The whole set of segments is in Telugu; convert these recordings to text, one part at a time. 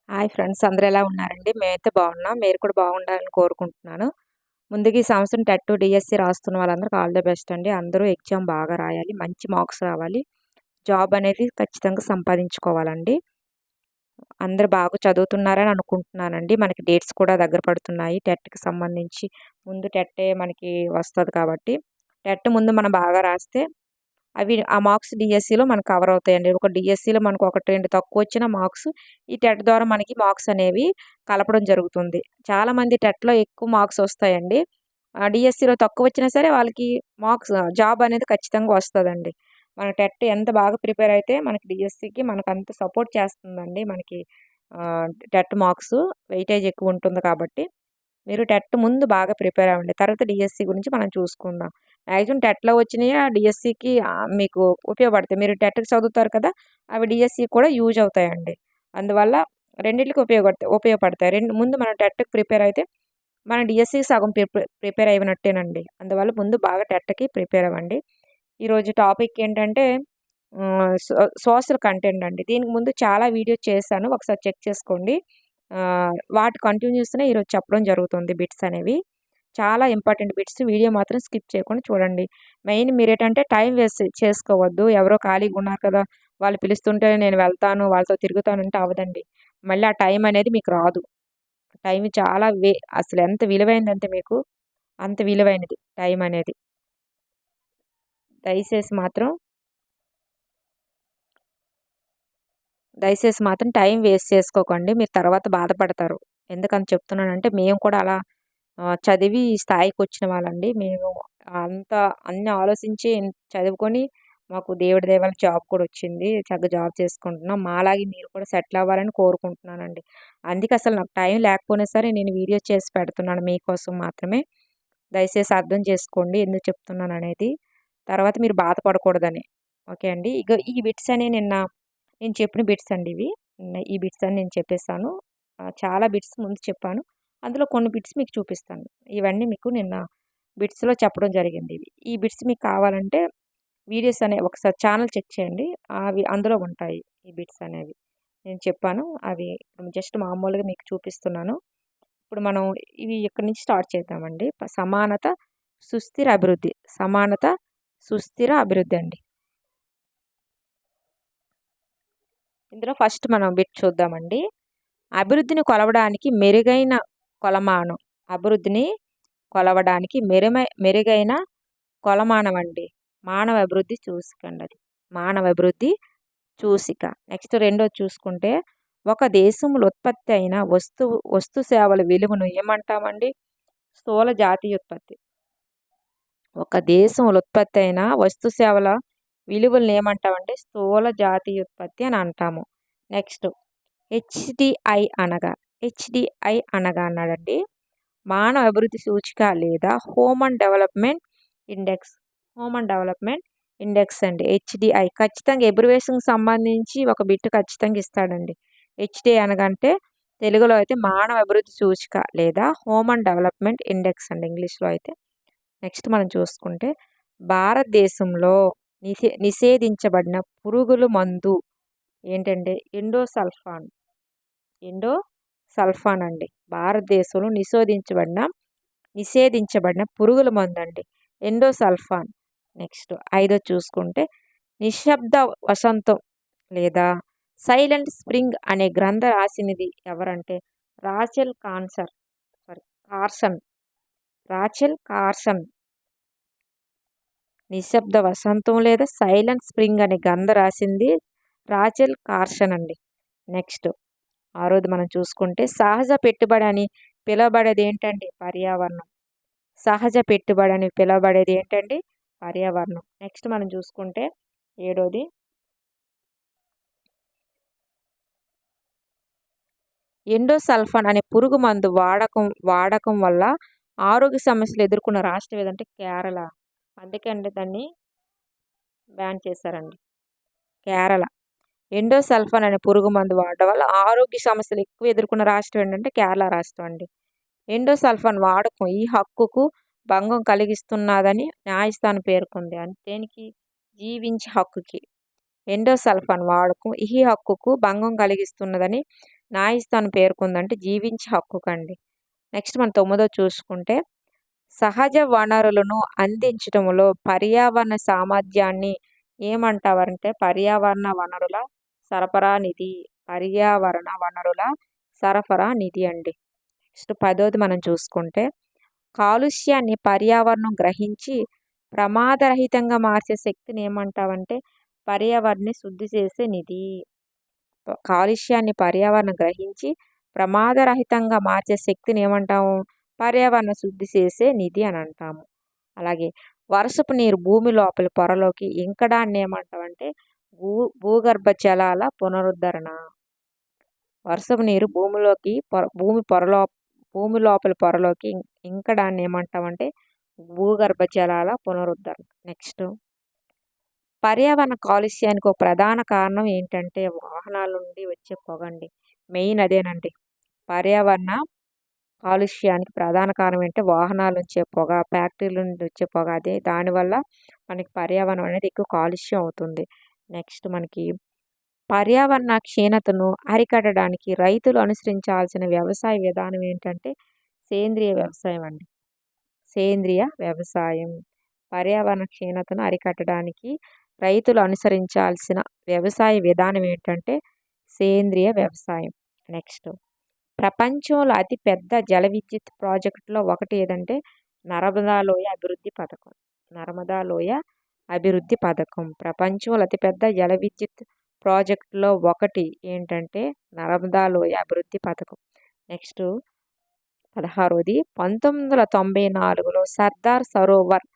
హాయ్ ఫ్రెండ్స్, అందరూ ఎలా ఉన్నారండి? మేమైతే బాగున్నాం. మీరు కూడా బాగుండాలని కోరుకుంటున్నాను. ముందుగా ఈ సంవత్సరం టెట్, డిఎస్సి రాస్తున్న వాళ్ళందరికీ ఆల్ ది బెస్ట్ అండి. అందరూ ఎగ్జామ్ బాగా రాయాలి. మంచి మార్క్స్ రావాలి. జాబ్ అనేది ఖచ్చితంగా సంపాదించుకోవాలండి. అందరూ బాగా చదువుతున్నారని అనుకుంటున్నానండి. మనకి డేట్స్ కూడా దగ్గర పడుతున్నాయి. టెట్‌కి సంబంధించి ముందు టెట్టే మనకి వస్తది కాబట్టి, టెట్ ముందు మనం బాగా రాస్తే ఆ మార్క్స్ డీఎస్సీలో మనకు కవర్ అవుతాయండి. ఒక డీఎస్సీలో మనకు 1, 2 తక్కువొచ్చిన మార్క్స్ ఈ టెట్ ద్వారా మనకి మార్క్స్ అనేవి కలపడం జరుగుతుంది. చాలామంది టెట్‌లో ఎక్కువ మార్క్స్ వస్తాయండి. డీఎస్సీలో తక్కువొచ్చినా సరే వాళ్ళకి మార్క్స్ జాబ్ అనేది ఖచ్చితంగా వస్తదండి. మన టెట్ ఎంత బాగా ప్రిపేర్ అయితే మనకి డీఎస్సీకి మనకంత సపోర్ట్ చేస్తుందండి. మనకి టెట్ మార్క్స్ వెయిటేజ్ ఎక్కువుంటుంది కాబట్టి మీరు టెట్ ముందు బాగా ప్రిపేర్ అవ్వండి. తర్వాత డీఎస్సీ గురించి మనం చూసుకుందాం. మాక్సిమం టెట్‌లో వచ్చినయే డీఎస్సీకి మీకు ఉపయోగపడతాయి. మీరు టెట్‌కి చదువుతారు కదా! అవి డీఎస్సీకి కూడా యూజ్ అవుతాయండి. అందువల్ల రెండిట్లకి ఉపయోగపడతాయి. ముందు మనం టెట్‌కి ప్రిపేర్ అయితే మనం డీఎస్సీకి సగం ప్రిపేర్ అయినట్టేనండి. అందువల్ల ముందు బాగా టెట్‌కి ప్రిపేర్ అవ్వండి. ఈరోజు టాపిక్ ఏంటంటే సోషల్ కంటెంట్ అండి. దీనికి ముందు చాలా వీడియోస్ చేశాను. ఒకసారి చెక్ చేసుకోండి. వాటి కంటిన్యూస్‌నే ఈరోజు చెప్పడం జరుగుతుంది బిట్స్ అనేవి. చాలా ఇంపార్టెంట్ బిట్స్. వీడియో మాత్రం స్కిప్ చేయకుండా చూడండి. మెయిన్ మీరేంటంటే టైం వేస్ట్ చేసుకోవద్దు. ఎవరో ఖాళీగా ఉన్నారు కదా! వాళ్ళు పిలుస్తుంటే నేను వెళ్తాను, వాళ్ళతో తిరుగుతానంటే అవ్వదండి. మళ్ళీ ఆ టైం అనేది మీకు రాదు. టైం చాలా అసలెంత విలువైందంటే మీకు అంత విలువైనది టైం అనేది. దయచేసి మాత్రం టైం వేస్ట్ చేసుకోకండి. మీరు తర్వాత బాధపడతారు. ఎందుకని చెప్తున్నానంటే మేము కూడా అలా చదివి ఈ స్థాయికొచ్చిన వాళ్ళండి. మేము అన్నీ ఆలోచించి చదువుకొని మాకు దేవుడి దయ వల్ల జాబ్ కూడా వచ్చింది. చక్కగా జాబ్ చేసుకుంటున్నాం. మాలాగే మీరు కూడా సెటిల్ అవ్వాలని కోరుకుంటున్నానండి. అందుకే అసలు నాకు టైం లేకపోయినా సరే నేను వీడియోస్ చేసి పెడుతున్నాను మీకోసం మాత్రమే. దయచేసి అర్థం చేసుకోండి ఎందుకు చెప్తున్నాననేది. తర్వాత మీరు బాధపడకూడదని. ఓకే అండి. ఇగో ఈ బిట్స్ అని నేను చెప్పిన బిట్స్ అండి ఇవి. ఈ బిట్స్ అని నేను చెప్పేసాను. చాలా బిట్స్ ముందు చెప్పాను. అందులో కొన్ని బిట్స్ మీకు చూపిస్తాను. ఇవన్నీ మీకు నిన్న బిట్స్‌లో చెప్పడం జరిగింది ఇవి. ఈ బిట్స్ మీకు కావాలంటే వీడియోస్ అనేవి ఒకసారి ఛానెల్ చెక్ చేయండి. అవి అందులో ఉంటాయి ఈ బిట్స్ అనేవి. నేను చెప్పాను. అవి జస్ట్ మామూలుగా మీకు చూపిస్తున్నాను. ఇప్పుడు మనం ఇవి ఇక్కడి నుంచి స్టార్ట్ చేద్దామండి. సమానత, సుస్థిర అభివృద్ధి. సమానత, సుస్థిర అభివృద్ధి అండి. ఇందులో ఫస్ట్ మనం బిట్ చూద్దామండి. అభివృద్ధిని కొలవడానికి మెరుగైన కొలమానం. అభివృద్ధిని కొలవడానికి మెరుగైన కొలమానం అండి. మానవ అభివృద్ధి సూచికండి అది. మానవ అభివృద్ధి సూచిక. నెక్స్ట్ రెండోది చూసుకుంటే ఒక దేశంలో ఉత్పత్తి అయిన వస్తు సేవల విలువను ఏమంటామండి? స్థూల జాతీయోత్పత్తి. ఒక దేశంలో ఉత్పత్తి అయిన వస్తు సేవల విలువలను ఏమంటామంటే స్థూల జాతీయోత్పత్తి అని అంటాము. నెక్స్ట్ హెచ్డిఐ అనగా అన్నాడండి మానవ అభివృద్ధి సూచిక లేదా ఇండెక్స్. హ్యూమన్ డెవలప్మెంట్ ఇండెక్స్ అండి. హెచ్డిఐ ఖచ్చితంగా ఎబ్రివేషన్‌కి సంబంధించి ఒక బిట్ ఖచ్చితంగా ఇస్తాడండి. హెచ్డిఐ అనగంటే తెలుగులో అయితే మానవ అభివృద్ధి సూచిక లేదా హ్యూమన్ డెవలప్మెంట్ ఇండెక్స్ అండి ఇంగ్లీష్‌లో అయితే. నెక్స్ట్ మనం చూసుకుంటే భారతదేశంలో నిషేధించబడిన పురుగుల మందు ఏంటంటే ఎండోసల్ఫాన్ అండి. భారతదేశంలో నిషేధించబడిన పురుగుల మందండి ఎండోసల్ఫాన్. నెక్స్ట్ ఐదోది చూసుకుంటే నిశ్శబ్ద వసంతం లేదా సైలెంట్ స్ప్రింగ్ అనే గ్రంథ రాసినది ఎవరంటే రాచెల్ కార్సన్. Rachel Carson. నిశ్శబ్ద వసంతం లేదా సైలెంట్ స్ప్రింగ్ అనే గ్రంథ రాసింది రాచెల్ కార్సన్ అండి. నెక్స్ట్ ఆరోది మనం చూసుకుంటే సహజ పెట్టుబడి అని పిలువబడేది ఏంటండి? పర్యావరణం. సహజ పెట్టుబడి అని పిలువబడేది ఏంటండి? పర్యావరణం. నెక్స్ట్ మనం చూసుకుంటే ఏడోది ఎండోసల్ఫాన్ అనే పురుగు మందు వాడకం వల్ల ఆరోగ్య సమస్యలు ఎదుర్కొన్న రాష్ట్రం ఏదంటే కేరళ. అందుకే అండి దాన్ని బ్యాన్ చేశారండి. కేరళ. ఎండోసల్ఫాన్ అనే పురుగు మందు వాడడం వల్ల ఆరోగ్య సమస్యలు ఎక్కువ ఎదుర్కొన్న రాష్ట్రం ఏంటంటే కేరళ రాష్ట్రం అండి. ఎండోసల్ఫాన్ వాడకం ఈ హక్కుకు భంగం కలిగిస్తున్నదని న్యాయస్థానం పేర్కొంది. దేనికి? జీవించే హక్కుకి. ఎండోసల్ఫాన్ వాడకం ఈ హక్కుకు భంగం కలిగిస్తున్నదని న్యాయస్థానం పేర్కొందంటే జీవించే హక్కుకండి. నెక్స్ట్ మనం 9 చూసుకుంటే సహజ వనరులను అందించటంలో పర్యావరణ సామర్థ్యాన్ని ఏమంటారంటే పర్యావరణ వనరుల సరఫరా నిధి. పర్యావరణ వనరుల సరఫరా నిధి అండి. నెక్స్ట్ 10ది మనం చూసుకుంటే కాలుష్యాన్ని పర్యావరణం గ్రహించి ప్రమాదరహితంగా మార్చే శక్తిని ఏమంటామంటే పర్యావరణాన్ని శుద్ధి చేసే నిధి. కాలుష్యాన్ని పర్యావరణం గ్రహించి ప్రమాదరహితంగా మార్చే శక్తిని ఏమంటాము? పర్యావరణ శుద్ధి చేసే నిధి అని అంటాము. అలాగే వర్షపు నీరు భూమి లోపలి పొరలోకి ఇంకడాన్ని ఏమంటామంటే భూగర్భ జలాల పునరుద్ధరణ. వర్షపు నీరు భూమి లోపలి పొరలోకి ఇంకడాన్ని ఏమంటామంటే భూగర్భ జలాల పునరుద్ధరణ. నెక్స్ట్ పర్యావరణ కాలుష్యానికి ఒక ప్రధాన కారణం ఏంటంటే వాహనాల నుండి వచ్చే పొగండి. మెయిన్ అదేనండి. పర్యావరణ కాలుష్యానికి ప్రధాన కారణం ఏంటంటే వాహనాల నుంచి పొగ, ఫ్యాక్టరీల నుండి వచ్చే పొగ. అదే దానివల్ల మనకి పర్యావరణం అనేది ఎక్కువ కాలుష్యం అవుతుంది. నెక్స్ట్ మనకి పర్యావరణ క్షీణతను అరికట్టడానికి రైతులు అనుసరించాల్సిన వ్యవసాయ విధానం ఏంటంటే సేంద్రియ వ్యవసాయం అండి. సేంద్రియ వ్యవసాయం. పర్యావరణ క్షీణతను అరికట్టడానికి రైతులు అనుసరించాల్సిన వ్యవసాయ విధానం ఏంటంటే సేంద్రియ వ్యవసాయం. నెక్స్ట్ ప్రపంచంలో అతిపెద్ద జల విద్యుత్ ప్రాజెక్టులో ఒకటి ఏదంటే నర్మదా లోయ అభివృద్ధి పథకం. నర్మదా లోయ అభివృద్ధి పథకం ప్రపంచంలో అతిపెద్ద జల విద్యుత్ ప్రాజెక్టులో ఒకటి ఏంటంటే నర్మదా లోయ అభివృద్ధి పథకం. నెక్స్ట్ 16ది 1994లో సర్దార్ సరోవర్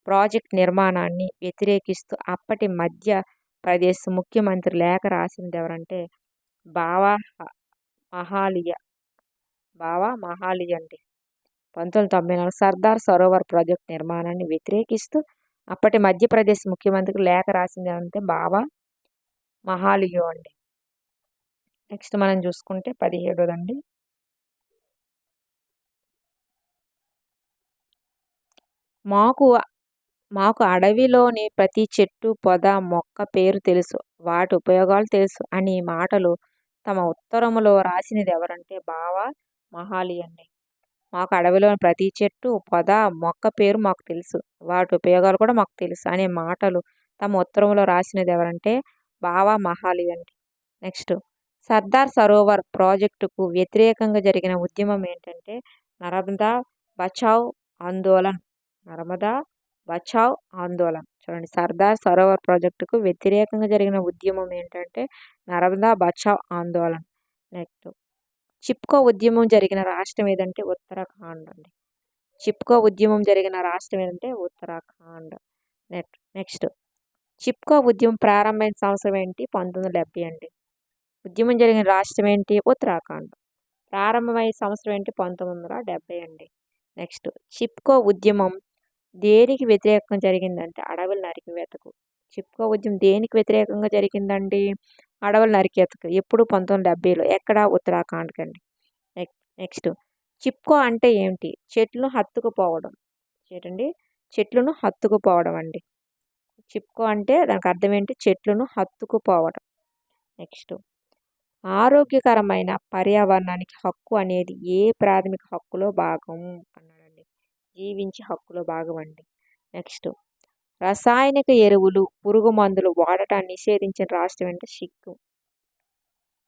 ప్రాజెక్ట్ నిర్మాణాన్ని వ్యతిరేకిస్తూ అప్పటి మధ్యప్రదేశ్ ముఖ్యమంత్రి లేఖ రాసింది ఎవరంటే బావా మహాలియా అండి. 1994 సర్దార్ సరోవర్ ప్రాజెక్ట్ నిర్మాణాన్ని వ్యతిరేకిస్తూ అప్పటి మధ్యప్రదేశ్ ముఖ్యమంత్రికి లేఖ రాసింది అంటే బావా మహాలియో అండి. నెక్స్ట్ మనం చూసుకుంటే 17దండి మాకు అడవిలోని ప్రతి చెట్టు, పొద, మొక్క పేరు తెలుసు, వాటి ఉపయోగాలు తెలుసు అని మాటలు తమ ఉత్తరములో రాసినది ఎవరంటే బావా మహాలి అండి. మాకు అడవిలోని ప్రతి చెట్టు, పొద, మొక్క పేరు మాకు తెలుసు, వాటి ఉపయోగాలు కూడా మాకు తెలుసు అనే మాటలు తమ ఉత్తరంలో రాసినది ఎవరంటే బావా మహాలి అండి. నెక్స్ట్ సర్దార్ సరోవర్ ప్రాజెక్టుకు వ్యతిరేకంగా జరిగిన ఉద్యమం ఏంటంటే నర్మదా బచావ్ ఆందోళన్. నర్మదా బచావ్ ఆందోళన్. చూడండి, సర్దార్ సరోవర్ ప్రాజెక్టుకు వ్యతిరేకంగా జరిగిన ఉద్యమం ఏంటంటే నర్మదా బచావ్ ఆందోళన్. నెక్స్ట్ చిప్కో ఉద్యమం జరిగిన రాష్ట్రం ఏదంటే ఉత్తరాఖండ్ అండి. చిప్కో ఉద్యమం జరిగిన రాష్ట్రం ఏదంటే ఉత్తరాఖండ్. నెక్స్ట్ చిప్కో ఉద్యమం ప్రారంభమైన సంవత్సరం ఏంటి? 1970 అండి. ఉద్యమం జరిగిన రాష్ట్రం ఏంటి? ఉత్తరాఖండ్. ప్రారంభమైన సంవత్సరం ఏంటి? 1970 అండి. నెక్స్ట్ చిప్కో ఉద్యమం దేనికి వ్యతిరేకంగా జరిగిందంటే అడవుల నరికివేతకు. చిప్కో ఉద్యమం దేనికి వ్యతిరేకంగా జరిగిందండి? అడవుల నరికేతకు. ఎప్పుడు? 1970లో. ఎక్కడ? ఉత్తరాఖండ్కి అండి. నెక్స్ట్ చిప్కో అంటే ఏమిటి? చెట్లను హత్తుకుపోవడం. ఏంటండి? చెట్లను హత్తుకుపోవడం అండి. చిప్కో అంటే దానికి అర్థం ఏంటి? చెట్లను హత్తుకుపోవడం. నెక్స్ట్ ఆరోగ్యకరమైన పర్యావరణానికి హక్కు అనేది ఏ ప్రాథమిక హక్కులో భాగం అన్నాడండి? జీవించే హక్కులో భాగం అండి. నెక్స్ట్ రసాయనిక ఎరువులు, పురుగు మందులు వాడటాన్ని నిషేధించిన రాష్ట్రం అంటే సిక్కిం.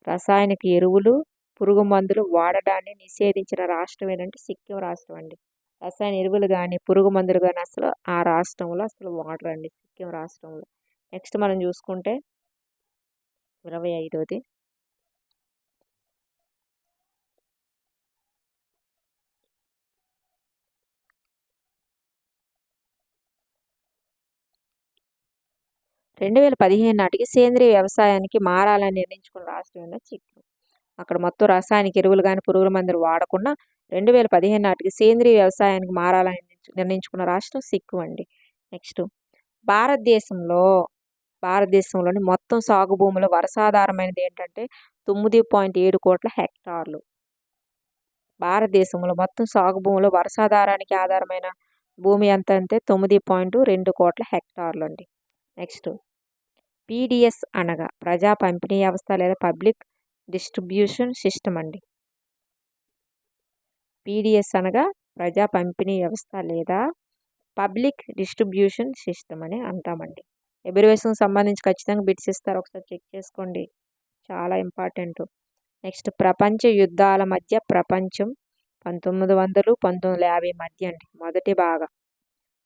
రసాయనిక ఎరువులు, పురుగు మందులు వాడడాన్ని నిషేధించిన రాష్ట్రం ఏంటంటే సిక్కిం రాష్ట్రం అండి. రసాయన ఎరువులు కానీ పురుగు మందులు కానీ అసలు ఆ రాష్ట్రంలో అసలు వాడరండి, సిక్కిం రాష్ట్రంలో. నెక్స్ట్ మనం చూసుకుంటే 25ది 2015 నాటికి సేంద్రియ వ్యవసాయానికి మారాలని నిర్ణయించుకున్న రాష్ట్రం ఏంటంటే సిక్కిం. అక్కడ మొత్తం రసాయనిక ఎరువులు కానీ పురుగుల మందులు వాడకుండా 2015 నాటికి సేంద్రియ వ్యవసాయానికి మారాలని నిర్ణయించుకున్న రాష్ట్రం సిక్కిం అండి. నెక్స్ట్ భారతదేశంలోని మొత్తం సాగు భూములు వర్షాధారమైనది ఏంటంటే 9.7 కోట్ల హెక్టార్లు. భారతదేశంలో మొత్తం సాగు భూములు వర్షాధారానికి ఆధారమైన భూమి ఎంత అంటే 9.2 కోట్ల హెక్టార్లు అండి. నెక్స్ట్ పీడిఎస్ అనగా ప్రజా పంపిణీ వ్యవస్థ లేదా పబ్లిక్ డిస్ట్రిబ్యూషన్ సిస్టమ్ అండి. పీడిఎస్ అనగా ప్రజా పంపిణీ వ్యవస్థ లేదా పబ్లిక్ డిస్ట్రిబ్యూషన్ సిస్టమ్ అని అంటామండి. ఎబ్రివేషన్‌కి సంబంధించి ఖచ్చితంగా బిట్స్ ఇస్తారు. ఒకసారి చెక్ చేసుకోండి. చాలా ఇంపార్టెంటు. నెక్స్ట్ ప్రపంచ యుద్ధాల మధ్య ప్రపంచం 1900, 1950 మధ్య అండి.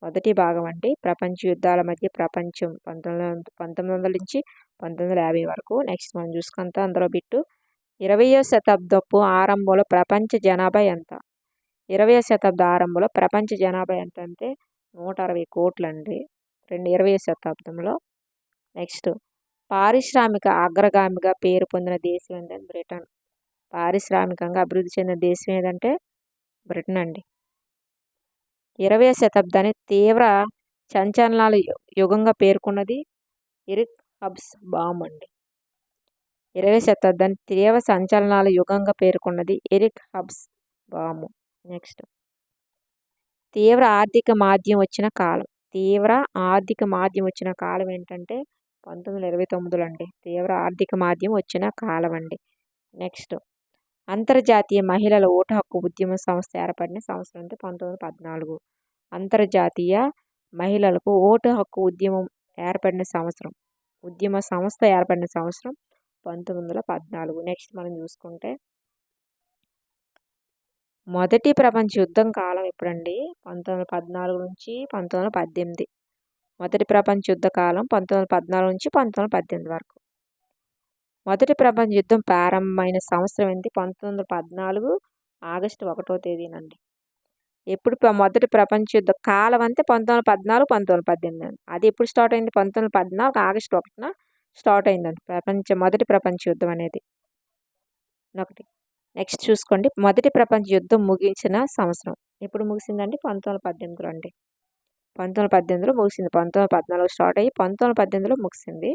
మొదటి భాగం అండి. ప్రపంచ యుద్ధాల మధ్య ప్రపంచం 1900 నుంచి 1950 వరకు. నెక్స్ట్ మనం చూసుకుంటే అందులో బిట్టు 20వ శతాబ్దపు ఆరంభంలో ప్రపంచ జనాభా ఎంత? 20వ శతాబ్ద ఆరంభంలో ప్రపంచ జనాభా ఎంత అంటే 160 కోట్లండి. 20వ శతాబ్దంలో. నెక్స్ట్ పారిశ్రామిక అగ్రగామిగా పేరు పొందిన దేశం ఏంటంటే బ్రిటన్. పారిశ్రామికంగా అభివృద్ధి చెందిన దేశం ఏదంటే బ్రిటన్ అండి. 20వ శతాబ్దాన్ని తీవ్ర సంచలనాల యుగంగా పేర్కొన్నది ఎరిక్ హబ్స్ బామ్ అండి. 20వ శతాబ్దాన్ని తీవ్ర సంచలనాల యుగంగా పేర్కొన్నది ఎరిక్ హబ్స్ బాము. నెక్స్ట్ తీవ్ర ఆర్థిక మాంద్యం వచ్చిన కాలం. తీవ్ర ఆర్థిక మాంద్యం వచ్చిన కాలం ఏంటంటే 1929లో అండి. తీవ్ర ఆర్థిక మాంద్యం వచ్చిన కాలం అండి. నెక్స్ట్ అంతర్జాతీయ మహిళల ఓటు హక్కు ఉద్యమ సంస్థ ఏర్పడిన సంవత్సరం అంటే 1914. అంతర్జాతీయ మహిళలకు ఓటు హక్కు ఉద్యమ సంస్థ ఏర్పడిన సంవత్సరం 1914. నెక్స్ట్ మనం చూసుకుంటే మొదటి ప్రపంచ యుద్ధం కాలం ఎప్పుడండి? 1914 నుంచి 1918. మొదటి ప్రపంచ యుద్ధ కాలం 1914 నుంచి 1918 వరకు. మొదటి ప్రపంచ యుద్ధం ప్రారంభమైన సంవత్సరం ఏంటి? 1914 ఆగస్టు 1వ తేదీనండి. ఎప్పుడు మొదటి ప్రపంచ యుద్ధ కాలం అంటే 1914, 1918 అండి. అది ఎప్పుడు స్టార్ట్ అయింది? 1914 ఆగస్టు 1న స్టార్ట్ అయిందండి మొదటి ప్రపంచ యుద్ధం అనేది. ఒకటి. నెక్స్ట్ చూసుకోండి మొదటి ప్రపంచ యుద్ధం ముగిసిన సంవత్సరం ఎప్పుడు ముగిసిందండి? 1918లో అండి. 1918లో ముగిసింది. 1914 స్టార్ట్ అయ్యి 1918లో ముగిసింది.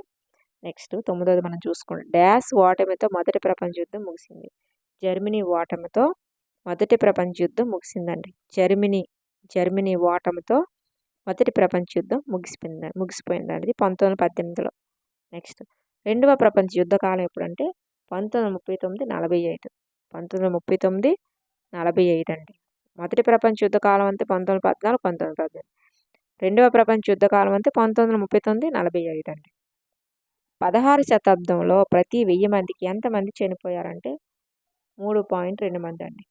నెక్స్ట్ 9వది మనం చూసుకోండి. డాష్ ఓటమితో మొదటి ప్రపంచ యుద్ధం ముగిసింది. జర్మనీ ఓటమితో మొదటి ప్రపంచ యుద్ధం ముగిసిందండి. జర్మనీ ఓటమితో మొదటి ప్రపంచ యుద్ధం ముగిసిపోయిందండి 1918లో. నెక్స్ట్ రెండవ ప్రపంచ యుద్ధ కాలం ఎప్పుడంటే 1939-45. 1939-45 అండి. మొదటి ప్రపంచ యుద్ధ కాలం అంతే 1914, 1918. రెండవ ప్రపంచ యుద్ధ కాలం అంతే 1939-45 అండి. 16వ శతాబ్దంలో ప్రతి 1000 మందికి ఎంతమంది చనిపోయారంటే 3.2 మంది అండి.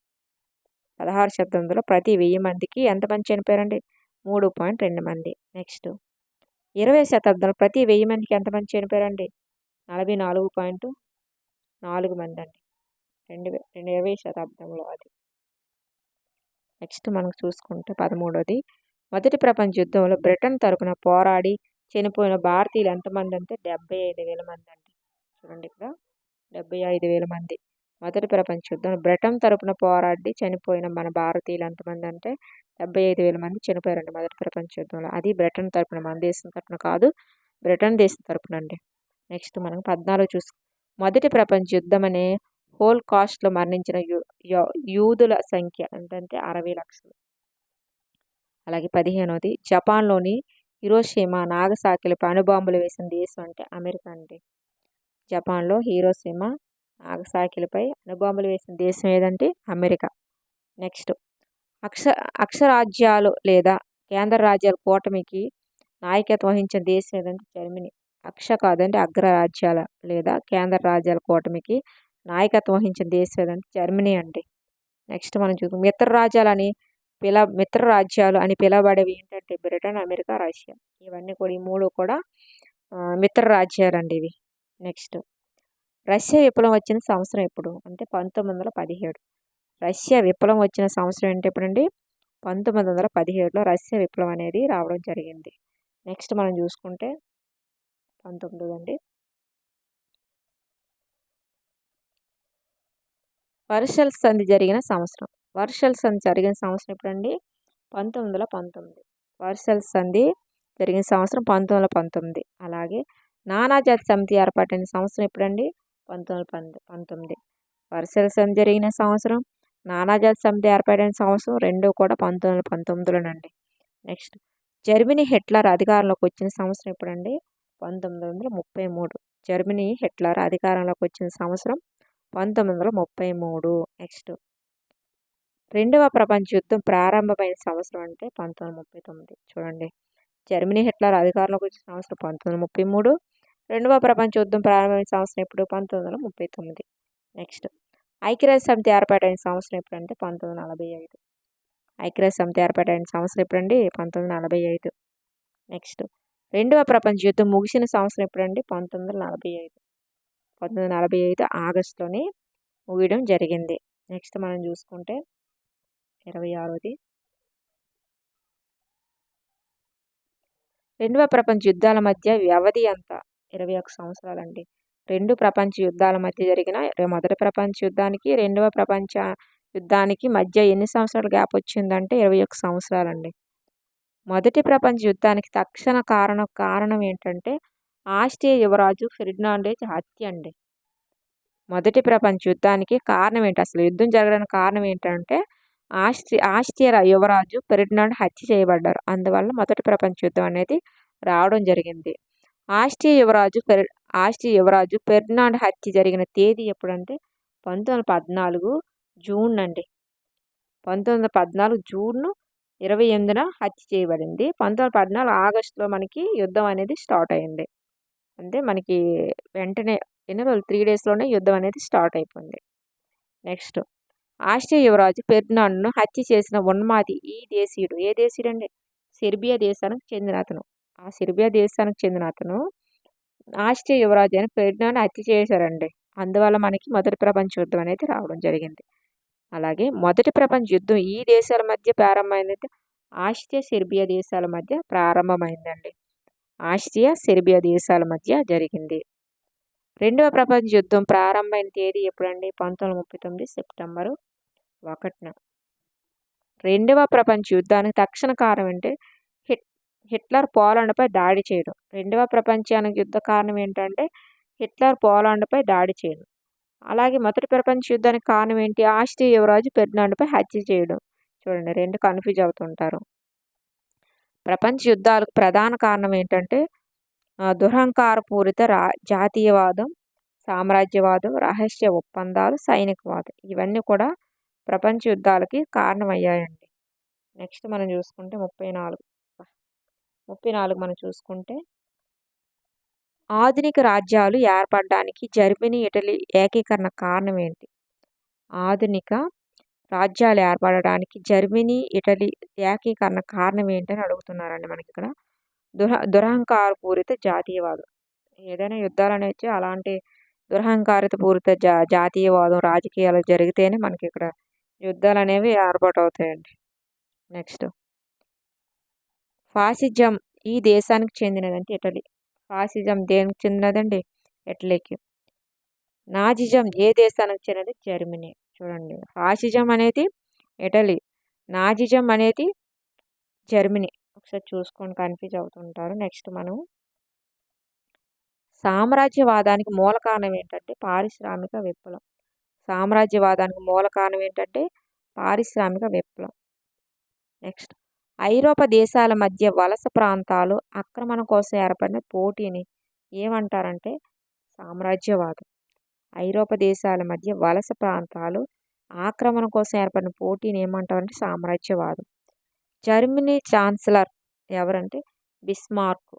16వ శతాబ్దంలో ప్రతి 1000 మందికి ఎంతమంది చనిపోయారండి? 3.2 మంది. నెక్స్ట్ 20వ శతాబ్దంలో ప్రతి 1000 మందికి ఎంతమంది చనిపోయారండి? 44.4 మంది అండి. 20వ శతాబ్దంలో అది. నెక్స్ట్ మనం చూసుకుంటే 13వది మొదటి ప్రపంచ యుద్ధంలో బ్రిటన్ తరపున పోరాడి చనిపోయిన భారతీయులు ఎంతమంది అంటే 75,000 మంది అండి. చూడండి ఇక్కడ 75,000 మంది. మొదటి ప్రపంచ యుద్ధంలో బ్రిటన్ తరపున పోరాడి చనిపోయిన మన భారతీయులు ఎంతమంది అంటే 75,000 మంది చనిపోయారండి మొదటి ప్రపంచ యుద్ధంలో. అది బ్రిటన్ తరపున, మన దేశం తరపున కాదు, బ్రిటన్ దేశం తరపున అండి. నెక్స్ట్ మనం 14 మొదటి ప్రపంచ యుద్ధం అనే హోల్ కాస్ట్లో మరణించిన యూదుల సంఖ్య ఏంటంటే 60 లక్షలు. అలాగే 15వది జపాన్లోని హిరోషిమా నాగసాకిలపై అణుబాంబులు వేసిన దేశం అంటే అమెరికా అండి. జపాన్లో హిరోషిమా నాగసాకిలపై అణుబాంబులు వేసిన దేశం ఏదంటే అమెరికా. నెక్స్ట్ అక్షరాజ్యాలు లేదా కేంద్ర రాజ్యాల కూటమికి నాయకత్వం వహించిన దేశం ఏదంటే జర్మనీ. కాదండి, అగ్రరాజ్యాల లేదా కేంద్ర రాజ్యాల కూటమికి నాయకత్వం వహించిన దేశం ఏదంటే జర్మనీ అండి. నెక్స్ట్ మనం చూద్దాం మిత్ర రాజ్యాలు అని పిలవబడేవి ఏంటంటే బ్రిటన్, అమెరికా, రష్యా. ఇవన్నీ కూడా ఈ మూడు కూడా మిత్ర రాజ్యాలు అండి ఇవి. నెక్స్ట్ రష్యా విప్లవం వచ్చిన సంవత్సరం ఎప్పుడు అంటే 1917. రష్యా విప్లవం వచ్చిన సంవత్సరం ఏంటి ఎప్పుడండి? 1917లో రష్యా విప్లవం అనేది రావడం జరిగింది. నెక్స్ట్ మనం చూసుకుంటే 19 అండి. వర్షల్ సంధి జరిగిన సంవత్సరం. వర్షల్ సంధి జరిగిన సంవత్సరం ఎప్పుడండి? 1919. వర్షల్ సంధి జరిగిన సంవత్సరం 1919. అలాగే నానాజాతి సమితి ఏర్పాటైన సంవత్సరం ఎప్పుడండి? 1919. వర్షల్ సంధి జరిగిన సంవత్సరం, నానాజాతి సమితి ఏర్పాటైన సంవత్సరం రెండు కూడా 1919లోనండి. నెక్స్ట్ జర్మనీ హిట్లర్ అధికారంలోకి వచ్చిన సంవత్సరం ఎప్పుడండి? 1933. జర్మనీ హిట్లర్ అధికారంలోకి వచ్చిన సంవత్సరం 1933. నెక్స్ట్ రెండవ ప్రపంచ యుద్ధం ప్రారంభమైన సంవత్సరం అంటే 1939. చూడండి, జర్మనీ హిట్లర్ అధికారంలోకి వచ్చిన సంవత్సరం 1933. రెండవ ప్రపంచ యుద్ధం ప్రారంభమైన సంవత్సరం ఎప్పుడు? 1939. నెక్స్ట్ ఐక్యరాజ్య సమితి ఏర్పాటైన సంవత్సరం ఎప్పుడంటే 1945. ఐక్యరాజ్య సమితి ఏర్పాటైన సంవత్సరం ఎప్పుడండి? 1945. నెక్స్ట్ రెండవ ప్రపంచ యుద్ధం ముగిసిన సంవత్సరం ఎప్పుడండి? 1945. 1945 ఆగస్టులోనే ముగియడం జరిగింది. నెక్స్ట్ మనం చూసుకుంటే 26ది రెండవ ప్రపంచ యుద్ధాల మధ్య వ్యవధి ఎంత? 21 సంవత్సరాలండి. రెండు ప్రపంచ యుద్ధాల మధ్య జరిగిన మొదటి ప్రపంచ యుద్ధానికి రెండవ ప్రపంచ యుద్ధానికి మధ్య ఎన్ని సంవత్సరాల గ్యాప్ వచ్చిందంటే 21 సంవత్సరాలండి. మొదటి ప్రపంచ యుద్ధానికి తక్షణ కారణం ఏంటంటే ఆస్ట్రియా యువరాజు ఫెర్డినాండ్ హత్య అండి. మొదటి ప్రపంచ యుద్ధానికి కారణం ఏంటి? అసలు యుద్ధం జరగడానికి కారణం ఏంటంటే ఆస్ట్రియా యువరాజు ఫెర్డినాండ్ హత్య చేయబడ్డారు. అందువల్ల మొదటి ప్రపంచ యుద్ధం అనేది రావడం జరిగింది. ఆస్ట్రియా యువరాజు ఫెర్డినాండ్ హత్య జరిగిన తేదీ ఎప్పుడంటే 1914 జూన్ అండి. 1914 జూన్ 28న హత్య చేయబడింది. 1914 ఆగస్టులో మనకి యుద్ధం అనేది స్టార్ట్ అయింది. అంటే మనకి వెంటనే ఎన్ని రోజులు 3 డేస్లోనే యుద్ధం అనేది స్టార్ట్ అయిపోయింది. నెక్స్ట్ ఆస్ట్రియా యువరాజు ఫెర్డినాండ్ను హత్య చేసిన ఉన్మాది ఈ దేశీయుడు. ఏ దేశీయుడు అండి? సెర్బియా దేశానికి చెందిన అతను. ఆ సెర్బియా దేశానికి చెందిన అతను ఆస్ట్రియా యువరాజు అయిన ఫెర్డినాండ్ హత్య చేశారండి. అందువల్ల మనకి మొదటి ప్రపంచ యుద్ధం అనేది రావడం జరిగింది. అలాగే మొదటి ప్రపంచ యుద్ధం ఈ దేశాల మధ్య ప్రారంభమైంది. ఆస్ట్రియా సెర్బియా దేశాల మధ్య ప్రారంభమైందండి. ఆస్ట్రియా సెర్బియా దేశాల మధ్య జరిగింది. రెండవ ప్రపంచ యుద్ధం ప్రారంభమైన తేదీ ఎప్పుడండి? 1939 సెప్టెంబరు 1న. రెండవ ప్రపంచ యుద్ధానికి తక్షణ కారణం అంటే హిట్లర్ పోలాండ్పై దాడి చేయడం. రెండవ ప్రపంచానికి యుద్ధ కారణం ఏంటంటే హిట్లర్ పోలాండ్పై దాడి చేయడం. అలాగే మొదటి ప్రపంచ యుద్ధానికి కారణం ఏంటి? ఆస్ట్రియా యువరాజు ఫెర్డినాండ్పై హత్య చేయడం. చూడండి, రెండు కన్ఫ్యూజ్ అవుతుంటారు. ప్రపంచ యుద్ధాలకు ప్రధాన కారణం ఏంటంటే దురహంకారపూరిత జాతీయవాదం, సామ్రాజ్యవాదం, రహస్య ఒప్పందాలు, సైనికవాదం ఇవన్నీ కూడా ప్రపంచ యుద్ధాలకి కారణమయ్యాయండి. నెక్స్ట్ మనం చూసుకుంటే 34 మనం చూసుకుంటే ఆధునిక రాజ్యాలు ఏర్పడడానికి జర్మనీ, ఇటలీ ఏకీకరణ కారణం ఏంటి? ఆధునిక రాజ్యాలు ఏర్పడడానికి జర్మనీ, ఇటలీ ఏకీకరణ కారణం ఏంటని అడుగుతున్నారండి మనకి ఇక్కడ. దురహంకారపూరిత జాతీయవాదం. ఏదైనా యుద్ధాలు అనేవి అలాంటి దురహంకారపూరిత జాతీయవాదం రాజకీయాలు జరిగితేనే మనకి ఇక్కడ యుద్ధాలు అనేవి ఏర్పాటు అవుతాయండి. నెక్స్ట్ ఫాసిజం ఈ దేశానికి చెందినదంటే ఇటలీ. ఫాసిజం దేనికి చెందినదండి? ఇటలీకి. నాజిజం ఏ దేశానికి చెందినది? జర్మనీ. చూడండి, ఫాసిజం అనేది ఇటలీ, నాజిజం అనేది జర్మనీ. ఒకసారి చూసుకొని కన్ఫ్యూజ్ అవుతుంటారు. నెక్స్ట్ మనం సామ్రాజ్యవాదానికి మూల కారణం ఏంటంటే పారిశ్రామిక విప్లవం. సామ్రాజ్యవాదానికి మూల కారణం ఏంటంటే పారిశ్రామిక విప్లవం. నెక్స్ట్ ఐరోపా దేశాల మధ్య వలస ప్రాంతాలు ఆక్రమణ కోసం ఏర్పడిన పోటీని ఏమంటారంటే సామ్రాజ్యవాదం. ఐరోపా దేశాల మధ్య వలస ప్రాంతాలు ఆక్రమణ కోసం ఏర్పడిన పోటీని ఏమంటారంటే సామ్రాజ్యవాదం. జర్మనీ ఛాన్సలర్ ఎవరంటే బిస్మార్క్.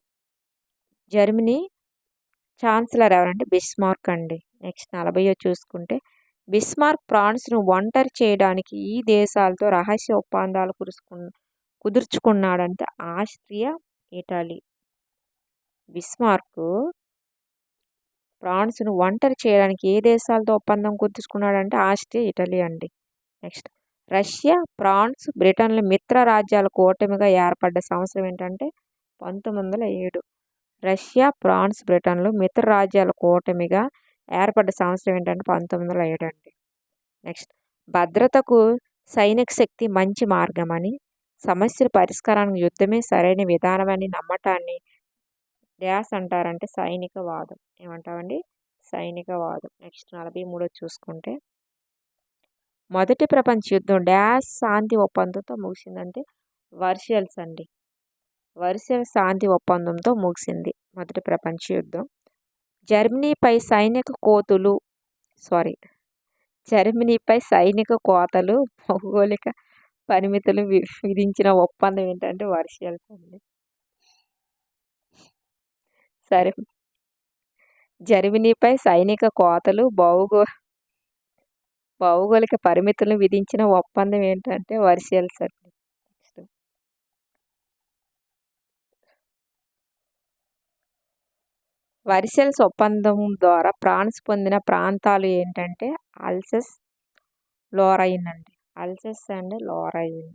జర్మనీ ఛాన్సలర్ ఎవరంటే బిస్మార్క్ అండి. నెక్స్ట్ 40 చూసుకుంటే బిస్మార్క్ ఫ్రాన్స్ను ఒంటరి చేయడానికి ఈ దేశాలతో రహస్య ఒప్పందాలు కుదుర్చుకున్నాడంటే ఆస్ట్రియా, ఇటలీ. బిస్మార్క్ ఫ్రాన్స్ను ఒంటరి చేయడానికి ఏ దేశాలతో ఒప్పందం కుదుర్చుకున్నాడంటే ఆస్ట్రియా, ఇటలీ అండి. నెక్స్ట్ రష్యా, ఫ్రాన్స్, బ్రిటన్ల మిత్ర రాజ్యాల కూటమిగా ఏర్పడ్డ సంవత్సరం ఏంటంటే 1907. రష్యా, ఫ్రాన్స్, బ్రిటన్లు మిత్ర రాజ్యాల కూటమిగా ఏర్పడ్డ సంవత్సరం ఏంటంటే 1907 అండి. నెక్స్ట్ భద్రతకు సైనిక శక్తి మంచి మార్గమని, సమస్యల పరిష్కారానికి యుద్ధమే సరైన విధానమని నమ్మటాన్ని డ్యాస్ అంటారంటే సైనికవాదం. ఏమంటామండి? సైనికవాదం. నెక్స్ట్ 43 చూసుకుంటే మొదటి ప్రపంచ యుద్ధం డ్యాస్ శాంతి ఒప్పందంతో ముగిసిందంటే వర్షియల్స్ అండి. వర్ష శాంతి ఒప్పందంతో ముగిసింది మొదటి ప్రపంచ యుద్ధం. జర్మనీపై సైనిక కోతులు సారీ జర్మనీపై సైనిక కోతలు, భౌగోళిక పరిమితులు విధించిన ఒప్పందం ఏంటంటే వర్షియల్స్ అండి. సరే, జర్మనీపై సైనిక కోతలు, భౌగోళిక పరిమితులను విధించిన ఒప్పందం ఏంటంటే వర్షియల్స్ అండి. నెక్స్ట్, వర్షియల్స్ ఒప్పందం ద్వారా ఫ్రాన్స్ పొందిన ప్రాంతాలు ఏంటంటే అల్సస్, లోరైన్ అండి. అల్సస్ అండ్ లోరైన్.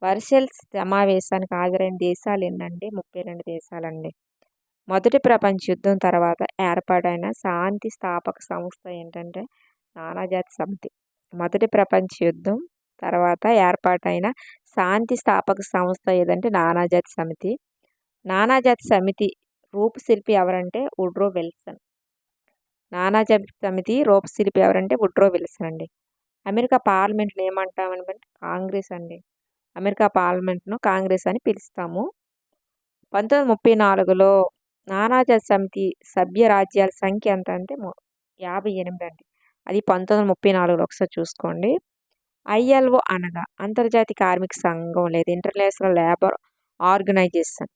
వర్షియల్స్ సమావేశానికి హాజరైన దేశాలు ఏంటంటే 32 దేశాలండి. మొదటి ప్రపంచ యుద్ధం తర్వాత ఏర్పాటైన శాంతి స్థాపక సంస్థ ఏంటంటే నానాజాతి సమితి. మొదటి ప్రపంచ యుద్ధం తర్వాత ఏర్పాటైన శాంతి స్థాపక సంస్థ ఏదంటే నానాజాతి సమితి. నానాజాతి సమితి రూపశిల్పి ఎవరంటే వుడ్రో విల్సన్. నానాజాతి సమితి రూపశిల్పి ఎవరంటే వుడ్రో విల్సన్ అండి. అమెరికా పార్లమెంట్ని ఏమంటామంటే కాంగ్రెస్ అండి. అమెరికా పార్లమెంట్ను కాంగ్రెస్ అని పిలుస్తాము. 1934లో నానాజాతి సమితి సభ్య రాజ్యాల సంఖ్య ఎంత అంటే 58 అండి. అది 1934లో ఒకసారి చూసుకోండి. ఐఎల్ఓ అనగా అంతర్జాతీయ కార్మిక సంఘం లేదా ఇంటర్నేషనల్ లేబర్ ఆర్గనైజేషన్.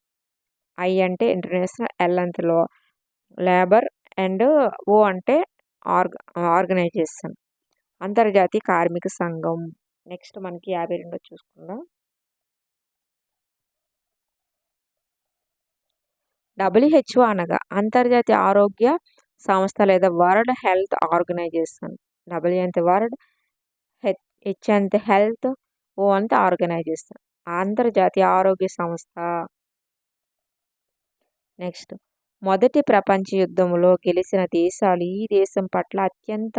ఐ అంటే ఇంటర్నేషనల్, ఎల్ అంటే లేబర్ అండ్ ఓ అంటే ఆర్గనైజేషన్, అంతర్జాతీయ కార్మిక సంఘం. నెక్స్ట్ మనకి 52 చూసుకుందాం. WHO అనగా అంతర్జాతీయ ఆరోగ్య సంస్థ లేదా వరల్డ్ హెల్త్ ఆర్గనైజేషన్. డబ్ల్యూ అంటే వరల్డ్, హెచ్ అంటే హెల్త్, ఓ అంటే ఆర్గనైజేషన్, అంతర్జాతీయ ఆరోగ్య సంస్థ. నెక్స్ట్, మొదటి ప్రపంచ యుద్ధంలో గెలిచిన దేశాలు ఈ దేశం పట్ల అత్యంత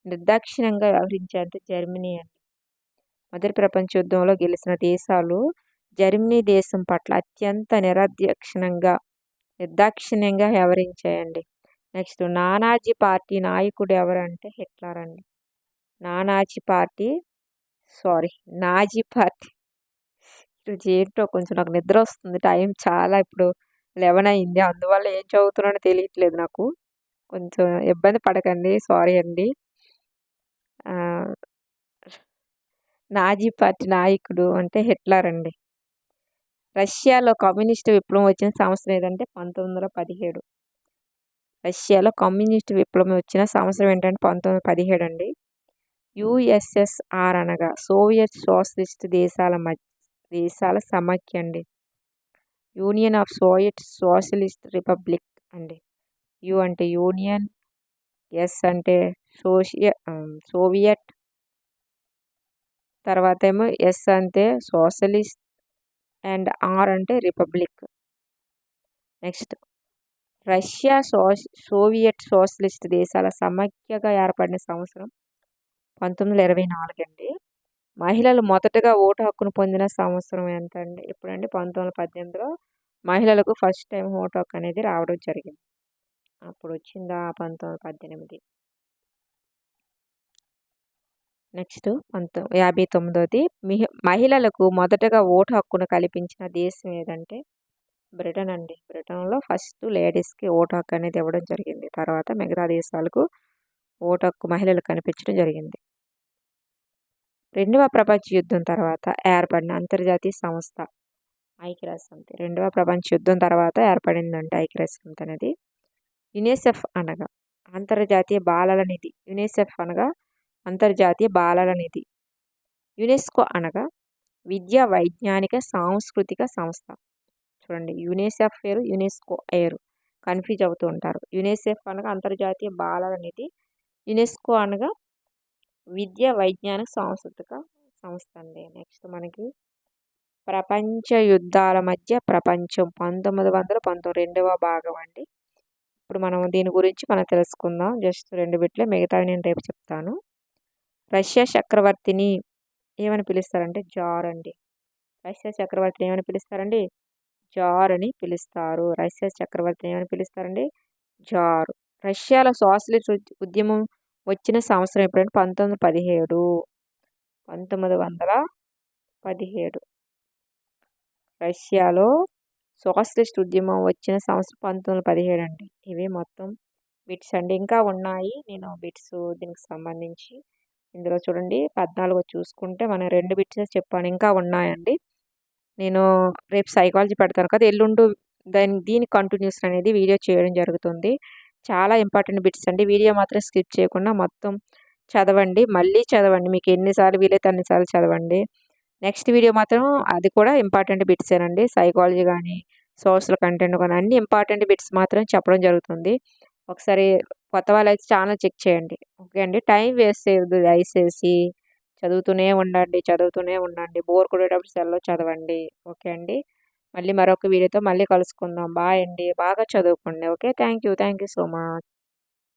నిర్దాక్షిణ్యంగా వ్యవహరించారంటే జర్మనీ అండి. మొదటి ప్రపంచ యుద్ధంలో గెలిచిన దేశాలు జర్మనీ దేశం పట్ల అత్యంత నిర్దాక్షిణ్యంగా వ్యవహరించాయండి. నెక్స్ట్, నానాజీ పార్టీ నాయకుడు ఎవరంటే హిట్లర్ అండి. నాజీ పార్టీ ఈరోజు ఏంటో కొంచెం నాకు నిద్ర వస్తుంది. టైం చాలా ఇప్పుడు 11 అయింది. అందువల్ల ఏం చదువుతున్నానో తెలియట్లేదు నాకు. కొంచెం ఇబ్బంది పడకండి, సారీ అండి. నాజీ పార్టీ నాయకుడు అంటే హిట్లర్ అండి. రష్యాలో కమ్యూనిస్టు విప్లవం వచ్చిన సంవత్సరం ఏదంటే 1917. రష్యాలో కమ్యూనిస్టు విప్లవం వచ్చిన సంవత్సరం ఏంటంటే 1917 అండి. యుఎస్ఎస్ఆర్ అనగా సోవియట్ సోషలిస్ట్ దేశాల సమాఖ్య అండి. యూనియన్ ఆఫ్ సోషలిస్ట్ రిపబ్లిక్ అండి. యు అంటే యూనియన్, ఎస్ అంటే సోవియట్, తర్వాత ఏమో ఎస్ అంటే సోషలిస్ట్ అండ్ ఆర్ అంటే republic. Next, Russia Soviet socialist దేశాల సమాఖ్యగా ఏర్పడిన సంవత్సరం 1924 అండి. మహిళలు మొదటగా ఓటు హక్కును పొందిన సంవత్సరం ఎంత అండి? ఎప్పుడండి? 1918లో మహిళలకు ఫస్ట్ టైం ఓటు హక్కు అనేది రావడం జరిగింది. అప్పుడు వచ్చిందా 1918. నెక్స్ట్ 59ది, మహిళలకు మొదటగా ఓటు హక్కును కల్పించిన దేశం ఏదంటే బ్రిటన్ అండి. బ్రిటన్లో ఫస్ట్ లేడీస్కి ఓటు హక్కు అనేది ఇవ్వడం జరిగింది. తర్వాత మిగతా దేశాలకు ఓటు హక్కు మహిళలకు కనిపించడం జరిగింది. రెండవ ప్రపంచ యుద్ధం తర్వాత ఏర్పడిన అంతర్జాతీయ సంస్థ ఐక్యరాజ్య సమితి. రెండవ ప్రపంచ యుద్ధం తర్వాత ఏర్పడిందంటే ఐక్యరాజ్య సమితి అనేది. యునిసెఫ్ అనగా అంతర్జాతీయ బాలల నిధి. యునిసెఫ్ అనగా అంతర్జాతీయ బాలల నిధి. యునెస్కో అనగా విద్య, వైజ్ఞానిక, సాంస్కృతిక సంస్థ. చూడండి, యునిసెఫ్ వేరు, యునెస్కో వేరు, కన్ఫ్యూజ్ అవుతూ ఉంటారు. యునిసెఫ్ అనగా అంతర్జాతీయ బాలల నిధి. యునెస్కో అనగా విద్య, వైజ్ఞానిక, సాంస్కృతిక సంస్థ అండి. నెక్స్ట్ మనకి ప్రపంచ యుద్ధాల మధ్య ప్రపంచం 1919 రెండవ భాగం అండి. ఇప్పుడు మనం దీని గురించి మనం తెలుసుకుందాం. జస్ట్ 2 బిట్లే, మిగతావి నేను రేపు చెప్తాను. రష్యా చక్రవర్తిని ఏమని పిలుస్తారంటే జార్ అండి. రష్యా చక్రవర్తిని ఏమని పిలుస్తారండి? జార్ అని పిలుస్తారు. రష్యా చక్రవర్తిని ఏమని పిలుస్తారండి? జార్. రష్యాలో సోషలిస్ట్ ఉద్యమం వచ్చిన సంవత్సరం ఎప్పుడంటే 1917. రష్యాలో సోషలిస్ట్ ఉద్యమం వచ్చిన సంవత్సరం 1917 అండి. ఇవి మొత్తం బిట్స్ అండి. ఇంకా ఉన్నాయి. నేను బిట్స్ దీనికి సంబంధించి ఇందులో చూడండి 14 చూసుకుంటే మనం 2 బిట్సే చెప్పాను. ఇంకా ఉన్నాయండి. నేను రేపు సైకాలజీ పెడతాను కదా! ఎల్లుండి దీని కంటిన్యూషన్ అనేది వీడియో చేయడం జరుగుతుంది. చాలా ఇంపార్టెంట్ బిట్స్ అండి. వీడియో మాత్రం స్కిప్ చేయకుండా మొత్తం చదవండి. మళ్ళీ చదవండి. మీకు ఎన్ని సార్లు వీలైతే అన్ని సార్లు చదవండి. నెక్స్ట్ వీడియో మాత్రం అది కూడా ఇంపార్టెంట్ బిట్సేనండి. సైకాలజీ గానీ, సోషల్ కంటెంట్ గానీ అన్ని ఇంపార్టెంట్ బిట్స్ మాత్రం చెప్పడం జరుగుతుంది. ఒకసారి కొత్త వాళ్ళైతే ఛానల్ చెక్ చేయండి. ఓకే అండి. టైం వేస్ట్ చేయొద్దు దయచేసి. చదువుతూనే ఉండండి. చదువుతూనే ఉండండి. బోర్ కొట్టేటప్పుడు సెల్‌లో చదవండి. ఓకే అండి. మళ్ళీ మరొక వీడియోతో మళ్ళీ కలుసుకుందాం. బాయ్ అండి. బాగా చదువుకోండి. Okay. Thank you. Thank you so much.